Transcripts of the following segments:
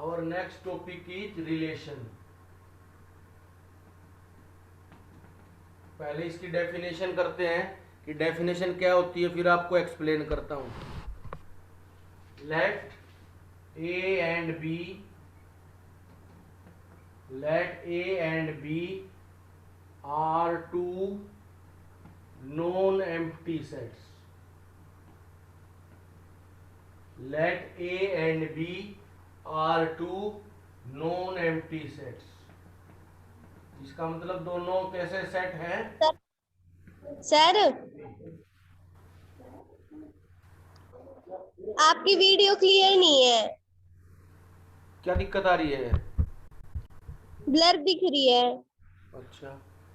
Our next topic is relation. पहले इसकी definition करते हैं कि डेफिनेशन क्या होती है, फिर आपको एक्सप्लेन करता हूं. Let A and B are two non-empty sets. Let A and B are two non-empty sets. इसका मतलब दोनों कैसे सेट हैं? सर आपकी वीडियो क्लियर नहीं है, क्या दिक्कत आ रही है? ब्लर दिख रही है। अच्छा,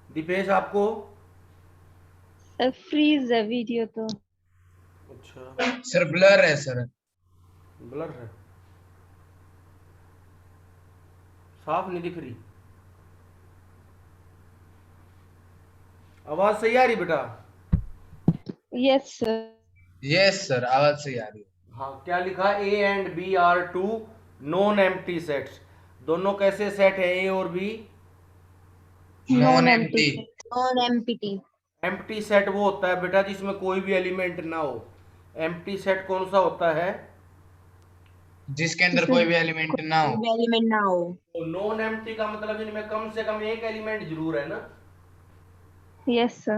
दीपेश आपको? फ्रीज है वीडियो तो। अच्छा, सर ब्लर है सर। ब्लर है, साफ नहीं दिख रही। आवाज सही आ रही बेटा? Yes sir. यस सर, आवाज सही आ रही है। हाँ, क्या लिखा? A and B are two non empty sets. दोनों कैसे सेट है ए और बी? Non empty. Non empty. Empty set वो होता है बेटा जिसमें कोई भी एलिमेंट ना हो. एम्प्टी सेट कौन सा होता है? जिसके अंदर कोई भी एलिमेंट ना हो। एलिमेंट ना हो। तो नॉन एम्प्टी का मतलब इनमें कम से कम एक एलिमेंट जरूर है ना? Yes sir.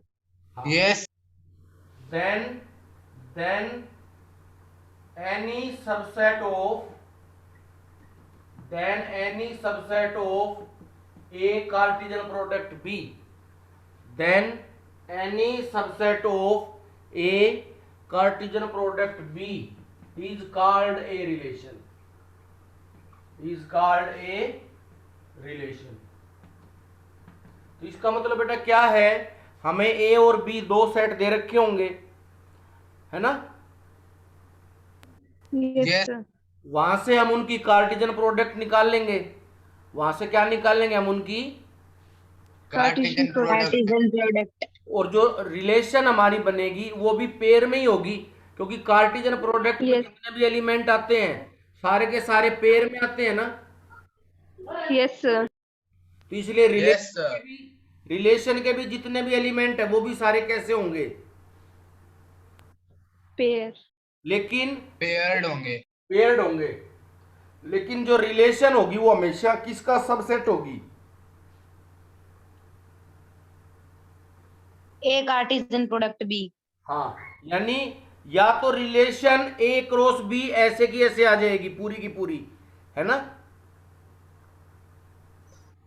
Yes. then any subset of A Cartesian product B, then any subset of A Cartesian product B is called a relation. तो इसका मतलब बेटा क्या है? हमें ए और बी दो सेट दे रखे होंगे, है ना? Yes Yes. सर। वहां से हम उनकी कार्टेशियन प्रोडक्ट निकाल लेंगे. वहां से क्या निकाल लेंगे हम? उनकी कार्टेशियन प्रोडक्ट। प्रोडक्ट। और जो रिलेशन हमारी बनेगी वो भी पेयर में ही होगी, क्योंकि कार्टेशियन प्रोडक्ट में Yes. जितने भी एलिमेंट आते हैं सारे के सारे पेयर में आते हैं ना. Yes sir. तो इसलिए Yes, sir. रिलेशन के भी जितने भी एलिमेंट है वो भी सारे कैसे होंगे? पेयर। लेकिन पेयर्ड होंगे। पेयर्ड होंगे. लेकिन जो रिलेशन होगी वो हमेशा किसका सबसेट होगी? ए कार्टेशियन प्रोडक्ट बी। हाँ, यानी या तो रिलेशन ए क्रॉस बी ऐसे की ऐसे आ जाएगी पूरी की पूरी, है ना?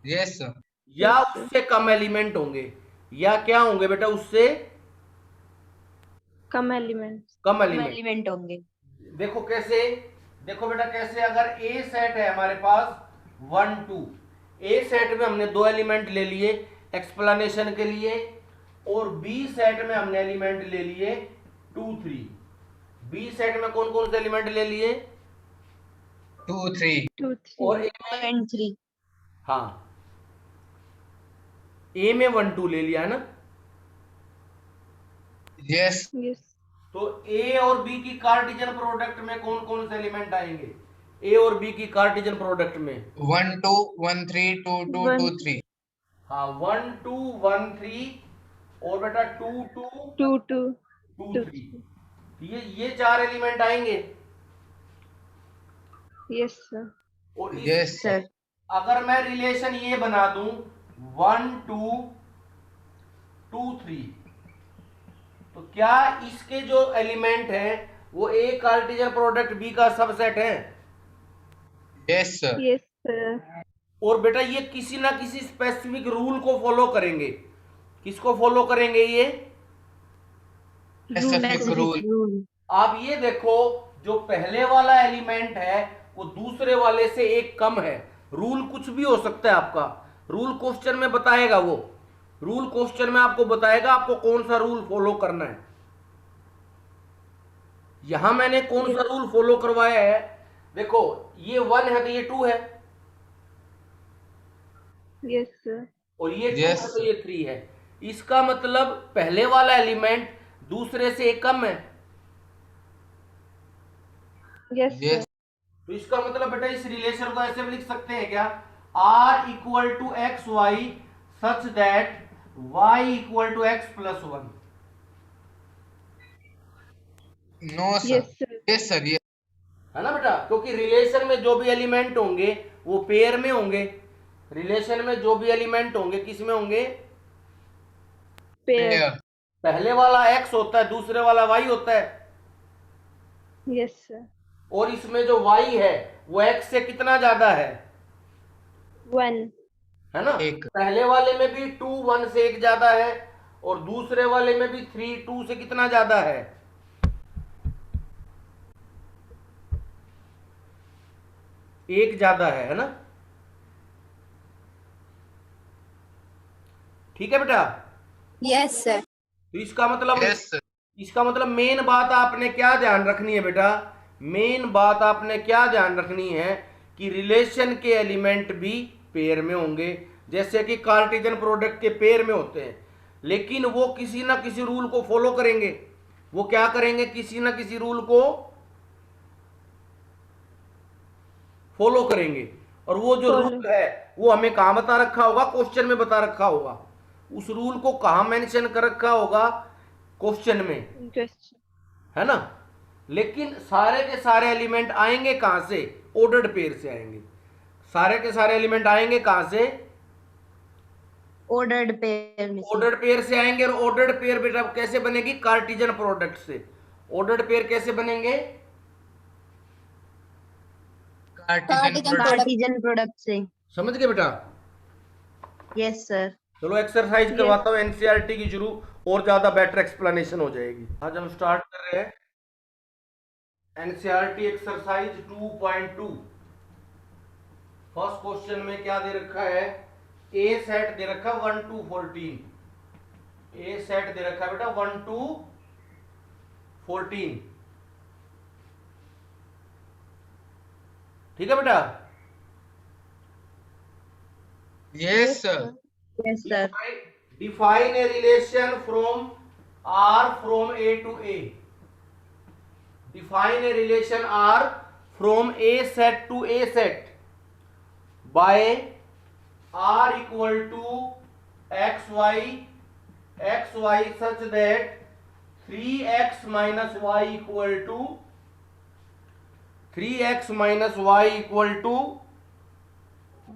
Yes sir. या उससे कम एलिमेंट होंगे. या क्या होंगे बेटा? उससे कम एलिमेंट। कम एलिमेंट. एलिमेंट होंगे। देखो कैसे? देखो बेटा कैसे? अगर ए सेट है हमारे पास 1 2, ए सेट में हमने दो एलिमेंट ले लिए एक्सप्लेनेशन के लिए, और बी सेट में हमने एलिमेंट ले लिए 2 3. बी सेट में कौन कौन से एलिमेंट ले लिए? 2 3। 2 और 3 ए में, एंड 3। हाँ, ए में 1 2 ले लिया है ना? यस। यस। तो ए और बी की कार्टेशियन प्रोडक्ट में कौन कौन से एलिमेंट आएंगे? ए और बी की कार्टेशियन प्रोडक्ट में 1 2 1 3 2 2 2 3। हाँ, 1 2 1 3 और बेटा 2 2 2 2 2 2 3. ये चार एलिमेंट आएंगे. Yes sir. और यस सर। अगर मैं रिलेशन ये बना दूं 1 2 2 3, तो क्या इसके जो एलिमेंट हैं वो ए कार्टेशियन प्रोडक्ट बी का सबसेट है? Yes sir. Yes sir. और बेटा ये किसी ना किसी स्पेसिफिक रूल को फॉलो करेंगे. किसको फॉलो करेंगे ये? Specific rule. आप ये देखो, जो पहले वाला एलिमेंट है वो दूसरे वाले से एक कम है. रूल कुछ भी हो सकता है आपका. रूल क्वेश्चन में बताएगा. वो रूल क्वेश्चन में आपको बताएगा आपको कौन सा रूल फॉलो करना है. यहां मैंने कौन सा रूल फॉलो करवाया है? देखो, ये 1 है तो ये 2 है, यस सर। और ये 2 Yes. है तो ये 3 है. इसका मतलब पहले वाला एलिमेंट दूसरे से एक कम है. Yes yes. सर। तो इसका मतलब बेटा इस रिलेशन को ऐसे भी लिख सकते हैं क्या, R equal to X Y such that y equal to x plus one. No sir. Yes, sir. Yes sir, ये है ना बेटा, क्योंकि रिलेशन में जो भी एलिमेंट होंगे वो पेयर में होंगे। रिलेशन में जो भी एलिमेंट होंगे किस में होंगे, Pair. पेयर। पहले वाला x होता है, दूसरे वाला y होता है। Yes, sir. और इसमें जो y है वो x से कितना ज्यादा है 1. है ना। एक। पहले वाले में भी 2 1 से एक ज्यादा है, और दूसरे वाले में भी 3 2 से कितना ज्यादा है, एक ज्यादा है ना। ठीक है बेटा। Yes sir. तो इसका मतलब यस सर। इसका मतलब मेन बात आपने क्या ध्यान रखनी है बेटा, मेन बात आपने क्या ध्यान रखनी है कि रिलेशन के एलिमेंट भी पेयर में होंगे, जैसे कि कार्टेशियन प्रोडक्ट के पेयर में होते हैं, लेकिन वो किसी ना किसी रूल को फॉलो करेंगे। वो क्या करेंगे, किसी ना किसी रूल को फॉलो करेंगे। और वो जो Follow. रूल है वो हमें कहां बता रखा होगा, क्वेश्चन में बता रखा होगा। उस रूल को कहां मेंशन कर रखा होगा, क्वेश्चन में, Interesting. है ना। लेकिन सारे के सारे एलिमेंट आएंगे कहां से, ऑर्डर्ड पेयर से आएंगे। सारे के सारे एलिमेंट आएंगे कहां से, ऑर्डर्ड पेयर में से। ऑर्डर्ड पेयर से आएंगे। और ऑर्डर्ड पेयर बेटा कैसे बनेगी, कार्टेशियन प्रोडक्ट से। ऑर्डर्ड पेयर कैसे बनेंगे, कार्टेशियन प्रोडक्ट से। समझ गए बेटा। Yes sir. चलो एक्सरसाइज Yes. करवाता हूँ एनसीईआरटी की शुरू, और ज्यादा बेटर एक्सप्लेनेशन हो जाएगी। आज हम स्टार्ट कर रहे हैं एनसीईआरटी एक्सरसाइज 2.2। फर्स्ट क्वेश्चन में क्या दे रखा है, ए सेट दे रखा 1 to 14। ए सेट दे रखा है बेटा 1 to 14। ठीक है बेटा। Yes sir. Yes sir. Define a relation from R from A to A. Define a relation R from A set to A set by R equal to xy such that 3x minus y equal to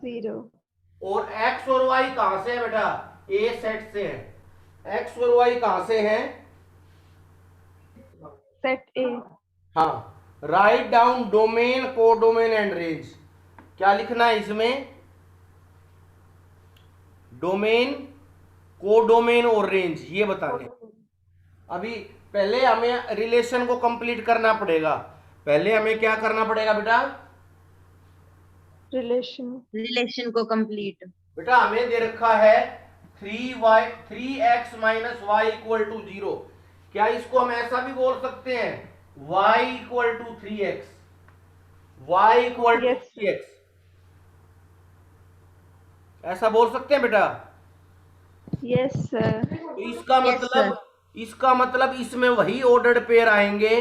0. और x और y कहां से है बेटा, ए set से है। x और y कहां से हैं, Set A. हाँ। Write down domain, codomain and range. क्या लिखना है इसमें, डोमेन, कोडोमेन और रेंज, ये बताने। अभी पहले हमें रिलेशन को कंप्लीट करना पड़ेगा। पहले हमें क्या करना पड़ेगा बेटा, Relation. रिलेशन को कंप्लीट। बेटा हमें दे रखा है 3x minus Y equal to 0। क्या इसको हम ऐसा भी बोल सकते हैं, y equal to 3x, y equal to Yes. 3x, ऐसा बोल सकते हैं बेटा। Yes, sir. तो इसका Yes, मतलब इसमें वही ऑर्डर्ड पेयर आएंगे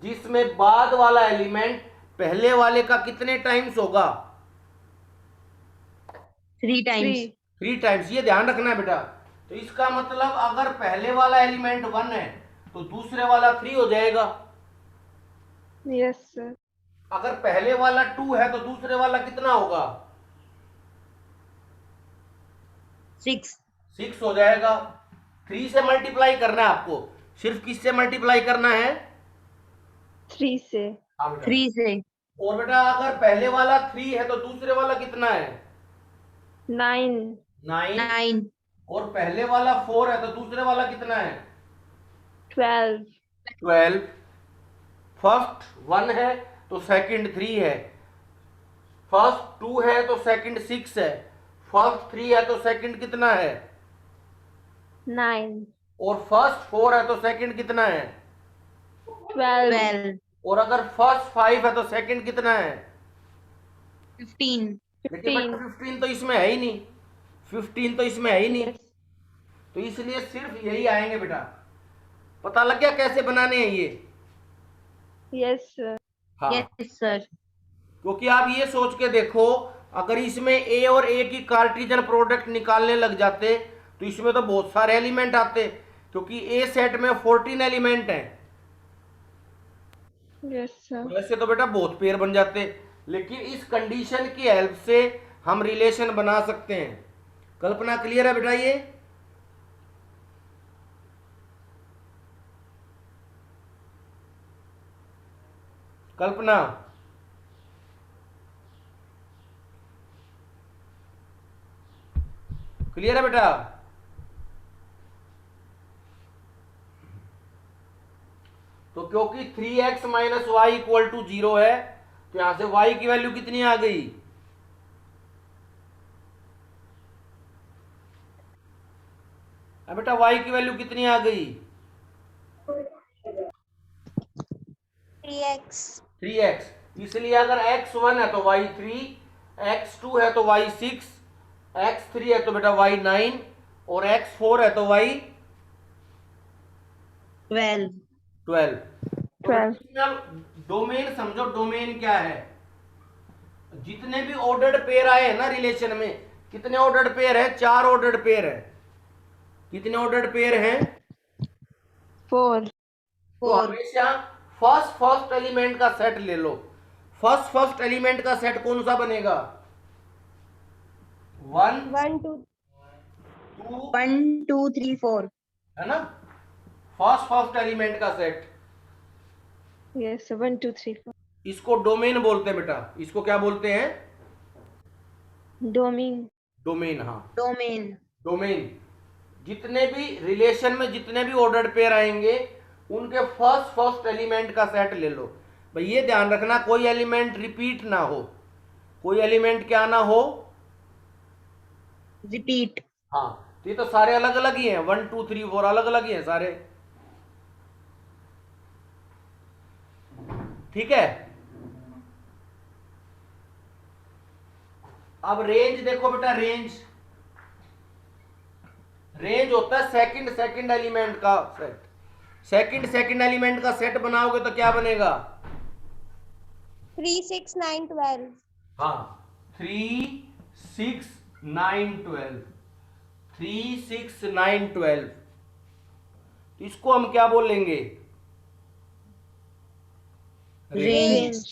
जिसमें बाद वाला एलिमेंट पहले वाले का कितने टाइम्स होगा, 3 टाइम्स। 3. 3 टाइम्स। ये ध्यान रखना है बेटा। तो इसका मतलब अगर पहले वाला एलिमेंट 1 है तो दूसरे वाला 3 हो जाएगा। Yes, sir. अगर पहले वाला 2 है तो दूसरे वाला कितना होगा, 6 हो जाएगा। 3 से मल्टीप्लाई करना है आपको, सिर्फ किससे मल्टीप्लाई करना है, 3 से. हाँ बेटा। 3 से। और बेटा अगर पहले वाला 3 है तो दूसरे वाला कितना है, 9. 9। और पहले वाला 4 है तो दूसरे वाला कितना है, 12. 12। फर्स्ट 1 है तो सेकंड 3 है, फर्स्ट 2 है तो सेकंड 6 है, फर्स्ट 3 है तो सेकंड कितना है, 9. और फर्स्ट 4 है तो सेकंड कितना है, 12. 12। और अगर फर्स्ट 5 है तो सेकंड कितना है, 15। लेकिन 15 तो इसमें है ही नहीं, 15 तो इसमें है ही नहीं। तो इसलिए सिर्फ यही आएंगे बेटा। पता लग गया कैसे बनाने हैं ये, Yes, sir. हाँ। Yes sir. क्योंकि आप ये सोच के देखो, अगर इसमें ए और ए की कार्टेशियन प्रोडक्ट निकालने लग जाते तो इसमें तो बहुत सारे एलिमेंट आते, क्योंकि ए सेट में 14 एलिमेंट हैं। Yes, sir. वैसे तो बेटा बहुत पेयर बन जाते, लेकिन इस कंडीशन की हेल्प से हम रिलेशन बना सकते हैं। कल्पना क्लियर है बेटा? ये कल्पना, क्लियर है बेटा? तो क्योंकि 3x minus Y equal to 0 है, तो यहां से y की वैल्यू कितनी आ गई? बेटा y की वैल्यू कितनी आ गई? 3x 3x। इसलिए अगर x1 है तो y 3, x2 है तो y 6, x3 है तो बेटा y 9 और x4 है तो y 12 12। 12. डोमेन समझो, डोमेन क्या है? जितने भी ऑर्डर्ड पेयर आए हैं ना रिलेशन में, कितने ऑर्डर्ड पेयर है? 4 ऑर्डर्ड पेयर है। कितने ऑर्डर्ड पेयर हैं? 4. तो हमेशा फर्स्ट एलिमेंट का सेट ले लो। फर्स्ट एलिमेंट का सेट कौन सा बनेगा? 1 1 2 2, 1 2 3 4 है ना? फर्स्ट एलिमेंट का सेट, Yes, sir. 1 2 3 4. इसको डोमेन बोलते हैं बेटा। इसको क्या बोलते हैं? Domain. डोमेन। हाँ, डोमेन। डोमेन। जितने भी रिलेशन में जितने भी ऑर्डर्ड पेयर आएंगे, उनके फर्स्ट एलिमेंट का सेट ले लो। भाई ये ध्यान रखना, कोई एलिमेंट रिपीट ना हो। कोई एलिमेंट क्या ना हो? रिपीट। हाँ, तो ये तो सारे अलग अलग ही हैं, 1 2 3 4 अलग अलग ही हैं सारे। ठीक है। अब रेंज देखो बेटा, रेंज होता है सेकंड एलिमेंट का सेट। सेकंड एलिमेंट का सेट बनाओगे तो क्या बनेगा? 3 6 9 12 हाँ, 3 6 9 12। 3 6 9 12। तो इसको हम क्या बोलेंगे? रेंज।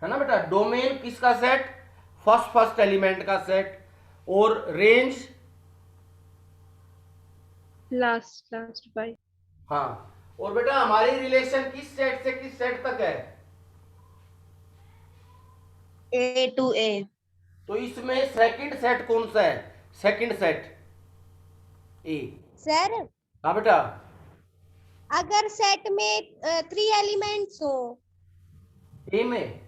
है ना बेटा? डोमेन किसका सेट? फर्स्ट एलिमेंट का सेट। और रेंज? Last by. हाँ। और बेटा हमारी रिलेशन किस सेट से किस सेट तक है? A to A। तो इसमें सेकंड सेट कौन सा है? सेकंड सेट ए। सर, हाँ बेटा। अगर सेट में 3 एलिमेंट्स हो, ए में?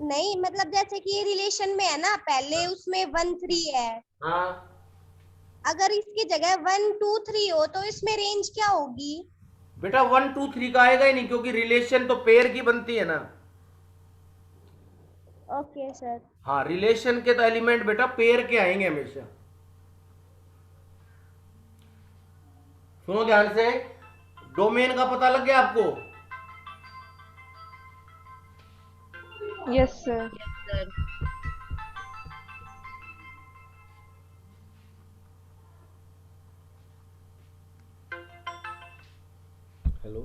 नहीं मतलब जैसे कि ये रिलेशन में है ना, पहले उसमें 1 3 है, हाँ अगर इसकी जगह 1 2 3 हो तो इसमें रेंज क्या होगी? बेटा 1 2 3 का आएगा ही नहीं, क्योंकि रिलेशन तो पेयर की बनती है ना। Okay sir. हाँ, रिलेशन के तो एलिमेंट बेटा पेयर के आएंगे हमेशा। सुनो ध्यान से, डोमेन का पता लग गया आपको? Yes, sir. सर। हेलो,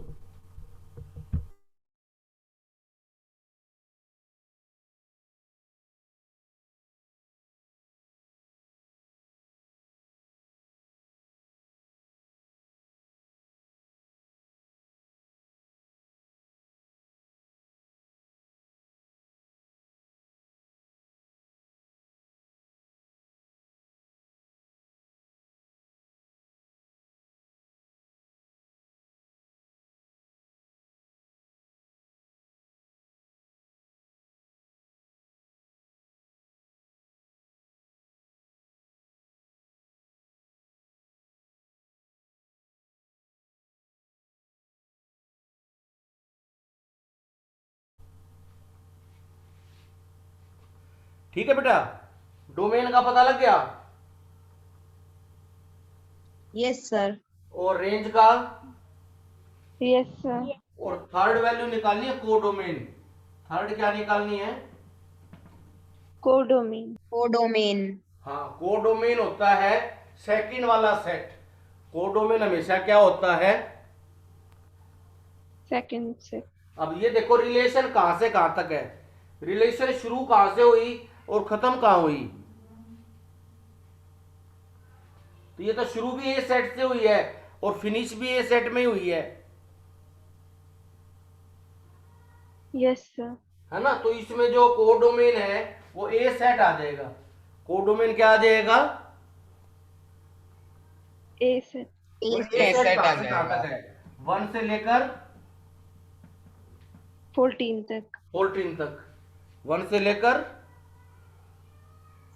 ठीक है बेटा, डोमेन का पता लग गया। Yes sir. और रेंज का, Yes, sir. और थर्ड वैल्यू निकालनी है कोडोमेन। थर्ड क्या निकालनी है? कोडोमेन। कोडोमेन। हाँ, कोडोमेन होता है सेकंड वाला सेट। कोडोमेन हमेशा क्या होता है? सेकंड से। अब ये देखो रिलेशन कहां से कहां तक है, रिलेशन शुरू कहां से हुई और खत्म कहां हुई। तो ये तो शुरू भी ए सेट से हुई है और फिनिश भी ए सेट में ही हुई है यस सर। है ना। तो इसमें जो कोडोमेन है वो ए सेट आ जाएगा। कोडोमेन क्या आ जाएगा? ए से। और ए ए सेट। सेट सेट कहां आ से कहां जाएगा। तक है? 1 से लेकर 14 तक। 14 तक। 1 से लेकर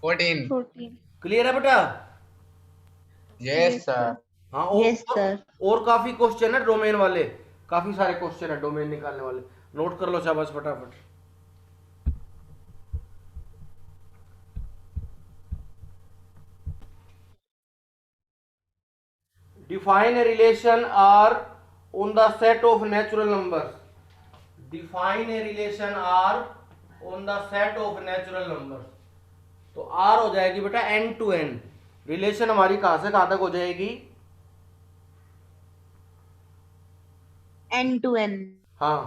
14। 14। क्लियर है बेटा? Yes Yes, sir. sir. हाँ, Yes, sir. और काफी क्वेश्चन है डोमेन वाले, काफी सारे क्वेश्चन है डोमेन निकालने वाले। नोट कर लो शाबाश फटाफट। Define a relation R on the set of natural numbers. Define a relation R on the set of natural numbers. तो R हो जाएगी बेटा n to n। रिलेशन हमारी कहां से कहां तक हो जाएगी? N to N. हाँ,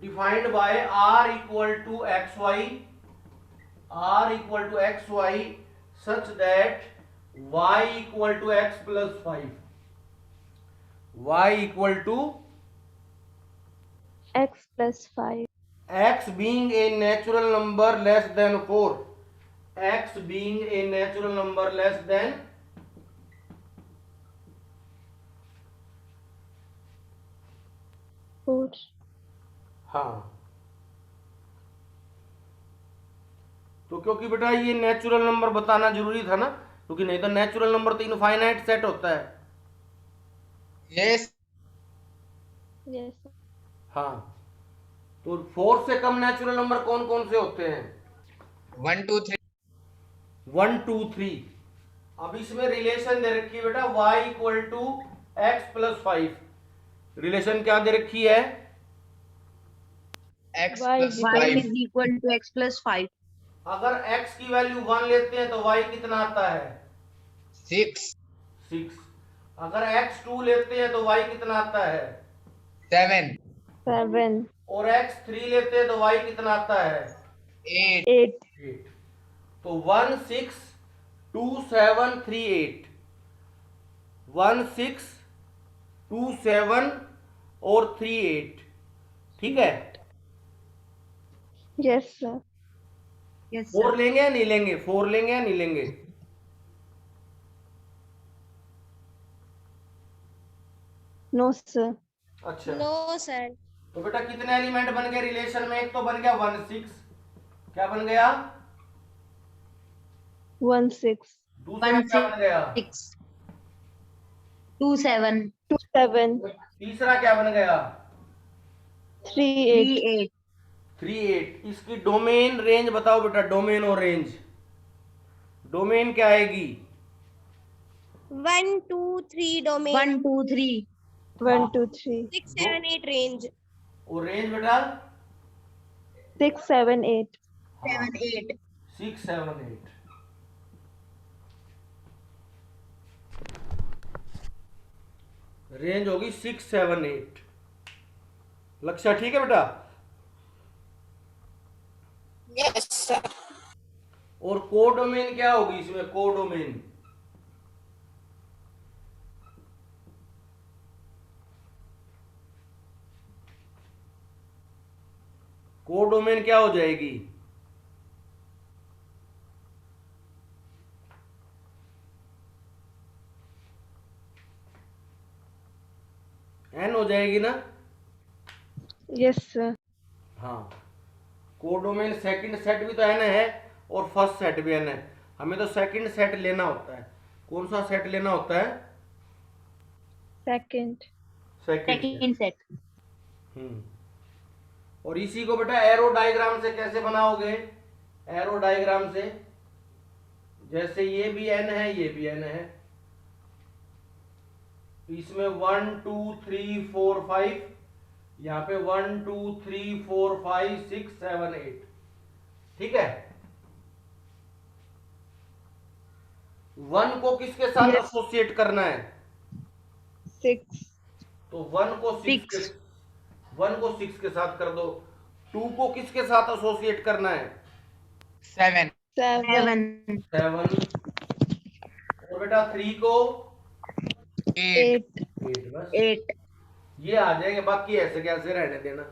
defined by R equal to X Y, R equal to X Y such that y equal to x plus 5, y equal to X plus 5. x being a natural number less than 4, x being a natural number less than 4. हाँ। तो क्योंकि बेटा ये natural number बताना जरूरी था ना, क्योंकि नहीं तो नेचुरल नंबर तो इनफाइनाइट सेट होता है। यस। Yes, sir. हाँ, तो 4 से कम नेचुरल नंबर कौन कौन से होते हैं? 1 2 3। 1 2 3। अब इसमें रिलेशन दे रखी है बेटा y equal to x plus 5। Relation क्या दे रखी है? x Y plus is Y 5। is equal to X plus 5. अगर x की वैल्यू 1 लेते हैं तो y कितना आता है? 6 6। अगर x 2 लेते हैं तो y कितना आता है? 7 7. और x 3 लेते हैं तो y कितना आता है? 8 8. 8। तो 1 6 2 7 3 8, 1 6 2 7 और 3 8। ठीक है? Yes, sir. Yes, 4 sir. लेंगे या नहीं लेंगे? 4 लेंगे या नहीं लेंगे? No, sir. अच्छा, नो सर। तो बेटा कितने एलिमेंट बन गए रिलेशन में? एक तो बन गया 1 6, क्या बन गया? 1 6. दूसरा 1 क्या बन गया? 6. 2 7. 2 7. तीसरा क्या बन गया? 3 3 8. 8. 3 8। इसकी डोमेन रेंज बताओ बेटा, डोमेन और रेंज। डोमेन क्या आएगी? 1 2 3 डोमेन, 1 2 3. 1 2 3. 6 7 8 रेंज। और रेंज बेटा 6 7 8. 7 8. 6 7 8। रेंज होगी 6 7 8। लक्ष्य ठीक है बेटा? Yes sir. और कोडोमेन क्या होगी इसमें? कोडोमेन कोडोमेन क्या हो जाएगी? एन हो जाएगी ना? Yes, sir. हाँ, कोडोमेन सेकंड सेट भी तो एन है और फर्स्ट सेट भी एन है। हमें तो सेकंड सेट लेना होता है। कौन सा सेट लेना होता है? Second. सेकंड। Second set. और इसी को बेटा एरो डायग्राम से कैसे बनाओगे? एरो डायग्राम से जैसे ये भी एन है, ये भी एन है, इसमें 1 2 3 4 5, यहाँ पे 1 2 3 4 5 6 7 8, ठीक है। 1 को किसके साथ Yes. एसोसिएट करना है? 6. तो 1 को 6 के 1 को 6 के साथ कर दो। 2 को किसके साथ एसोसिएट करना है? 7, 7. 7 7। और बेटा 3 को 8, 8. 8, बस 8 ये आ जाएंगे। बाकी ऐसे कैसे रहने देना,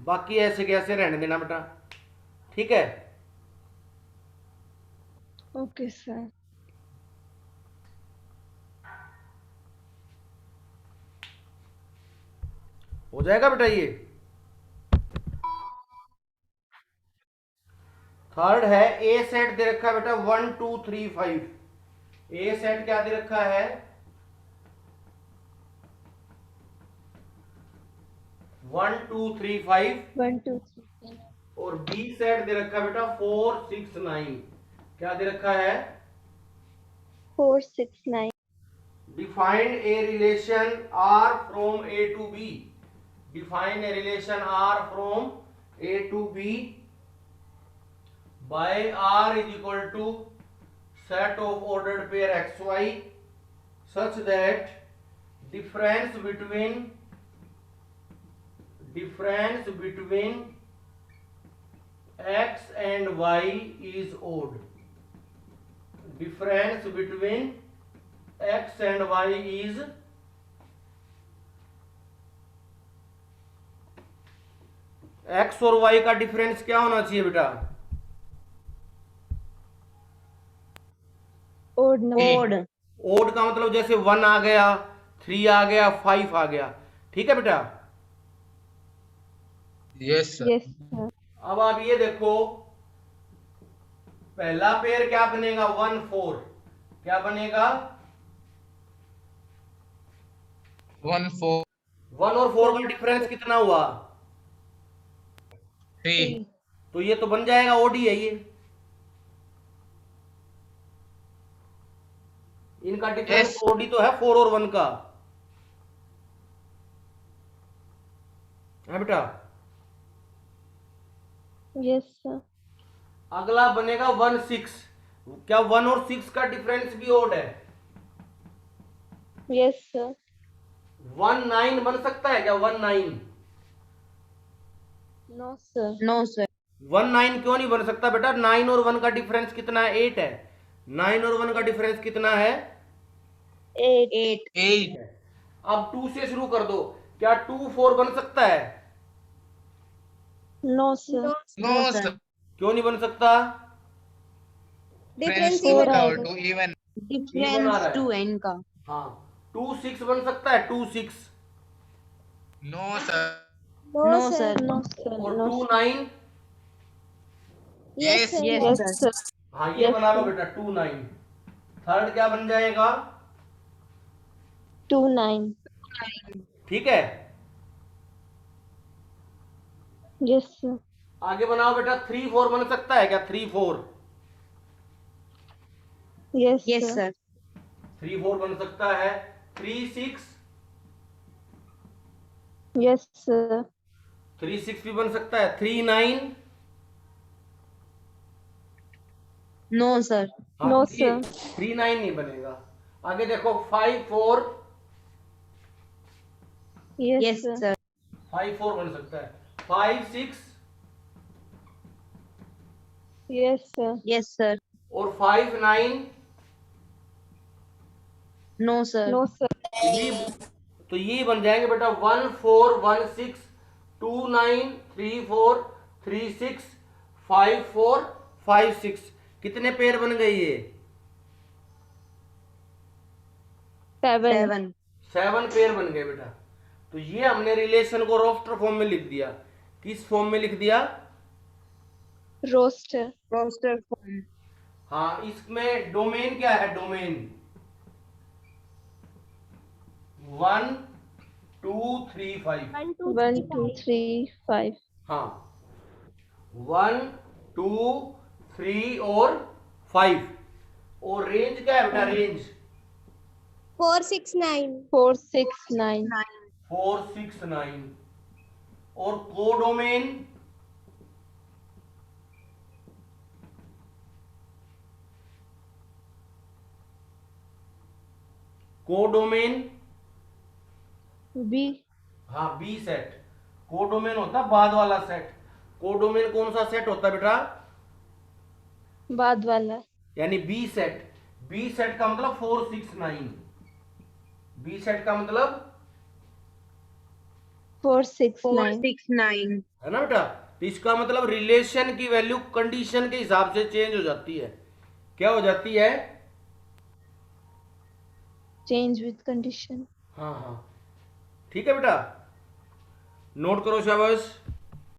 बाकी ऐसे कैसे रहने देना बेटा, ठीक है। Okay, sir. हो जाएगा बेटा ये। थर्ड है ए सेट दे रखा है बेटा 1 2 3 5। ए सेट क्या दे रखा है? 1 2 3 5। 1 2 3. और बी सेट दे रखा है बेटा 4 6 9। क्या दे रखा है? 4 6 9. Define a relation R from A to B. Define a relation R from A to B by R is equal to set of ordered pair XY such that difference between X and Y is odd. Difference between X and Y is X और Y का difference क्या होना चाहिए बेटा? Odd number. odd odd का मतलब जैसे 1 आ गया, 3 आ गया, 5 आ गया, ठीक है बेटा। yes sir, Yes, sir. अब आप ये देखो, पहला पेयर क्या बनेगा? 1 4। क्या बनेगा? 1 4 1 और 4 का डिफरेंस कितना हुआ? 3, तो ये तो बन जाएगा ओडी है ये। इनका डिफरेंस Yes. ओडी तो है 4 और 1 का, है बेटा। Yes, sir. अगला बनेगा 1 6। क्या 1 और 6 का डिफरेंस भी ओड है? Yes, sir. 1 9 बन सकता है क्या? 1 9 No, sir. no sir 1 9 क्यों नहीं बन सकता बेटा? 9 और 1 का डिफरेंस कितना है? 8 है। 9 और 1 का डिफरेंस कितना है? 8. 8 8, अब 2 से शुरू कर दो। क्या 2 4 बन सकता है? No, sir. no sir, क्यों नहीं बन सकता? डिफरेंस friends ही four बना आएगा। to even, Even आ रहा डिफरेंस है। 2 n का हाँ 2 6 बन सकता है। 2 6 no sir, no sir No, sir. और No, 2 sir. 9। yes yes Yes, sir sir. हाँ ये Yes, बना लो sir. बेटा 2 9। थर्ड क्या बन जाएगा? 2 9. ठीक है। Yes, sir. आगे बनाओ बेटा 3 4 बन सकता है क्या? 3 4 Yes, yes sir. sir 3 4 बन सकता है। 3 6 Yes, sir. 3 6 भी बन सकता है। 3 9 no sir No, ये sir. 3 9 नहीं बनेगा। आगे देखो 5 4 Yes, yes sir. sir 5 4 बन सकता है। 5 6 Yes, sir. yes sir और 5 9 no sir No, sir. ये तो ये बन जाएंगे बेटा 1 4 1 6 2 9 3 4 3 6 5 4 5 6। कितने पेयर बन गए ये? 7. 7 7 पेयर बन गए बेटा। तो ये हमने रिलेशन को रोस्टर फॉर्म में लिख दिया। किस फॉर्म में लिख दिया? Roster. roster form हाँ इसमें डोमेन क्या है? डोमेन 1 2 3 5। 1 2 3 5. हाँ 1 2 3 और 5। और रेंज क्या है बेटा? रेंज 4 6 9 4 6 9. 4 6 9। और कोडोमेन कोडोमेन B. हाँ बी सेट। कोडोमेन होता बाद वाला सेट। कोडोमेन कौन सा सेट होता है बेटा? बाद वाला. यानी बी सेट। बी सेट का मतलब 4 6 9। बी सेट का मतलब 4 6 4 9. 6 9. है ना बेटा? तो इसका मतलब रिलेशन की वैल्यू कंडीशन के हिसाब से चेंज हो जाती है। क्या हो जाती है? Change with condition. हाँ हाँ ठीक है बेटा, नोट करो शाबाश।